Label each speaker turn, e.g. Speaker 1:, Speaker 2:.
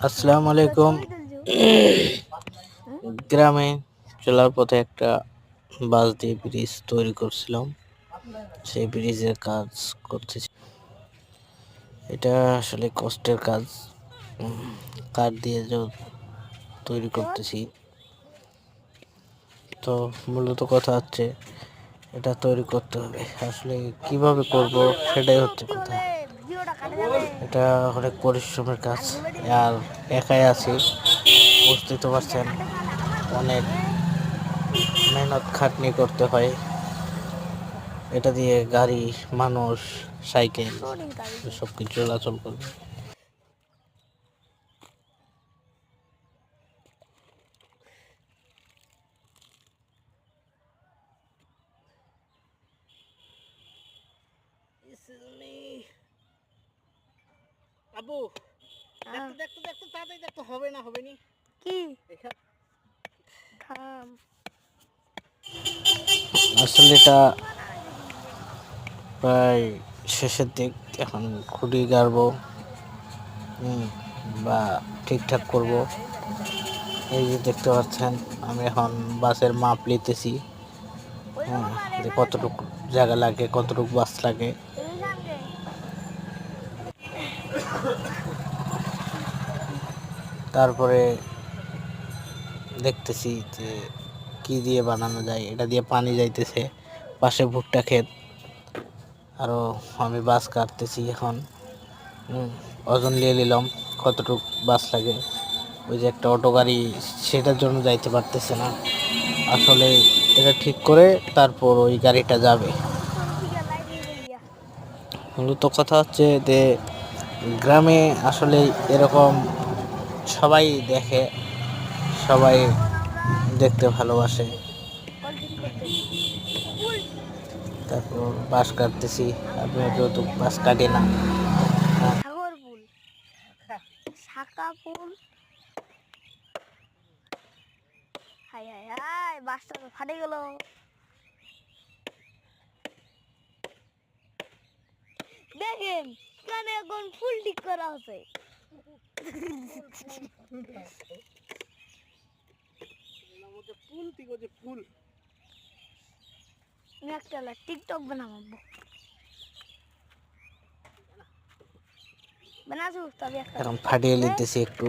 Speaker 1: আসসালামু আলাইকুম। গ্রামে চলার পথে একটা বাঁশ দিয়ে ব্রিজ তৈরি করছিলাম। সেই ব্রিজের কাজ করতেছি। এটা আসলে কষ্টের কাজ। কাঠ দিয়ে তৈরি করতেছি। তো মূলত কথা হচ্ছে এটা তৈরি করতে হবে। আসলে কিভাবে করব সেটাই হচ্ছে কথা। এটা অনেক পরিশ্রমের কাজ, আর একাই আছি, বুঝতেই তো পারছেন। অনেক মেহনত খাটনি করতে হয়। এটা দিয়ে গাড়ি, মানুষ, সাইকেল সব কিছু চলাচল করবে। আবু, দেখতে দেখতে দেখতে তাড়াতাড়ি দেখতে হবে না, হবে নি কি আসলে এটা প্রায় শেষের দিক। এখন খুঁটি গাড়বো, বা ঠিকঠাক করব। এই যে দেখতে পাচ্ছেন, আমি এখন বাসের মাপ নিতেছি। যে কতটুকু জায়গা লাগে, কতটুকু বাস লাগে। তারপরে দেখতেছি যে কি দিয়ে বানানো যায়। এটা দিয়ে পানি যাইতেছে, পাশে ভুট্টা ক্ষেত। আরও আমি বাস কাটতেছি এখন। ওজন নিয়ে নিলাম কতটুক বাস লাগে। ওই যে একটা অটো গাড়ি, সেটার জন্য যাইতে পারতেছে না। আসলে এটা ঠিক করে তারপর ওই গাড়িটা যাবে। মূলত কথা হচ্ছে যে গ্রামে আসলে এরকম সবাই দেখে, সবাই দেখতে ভালোবাসে। তারপর বাঁশ কাটতেছি। আমি যেহেতু বাঁশ কাটি না। বাসটা ফাটে গেল। দেখেন কানে এখন ফুল ঠিক করা আছে। ফুল একটা টিকটক বানাবো। বানাসু তবে এখন ফাটিয়ে নিতেছি একটু।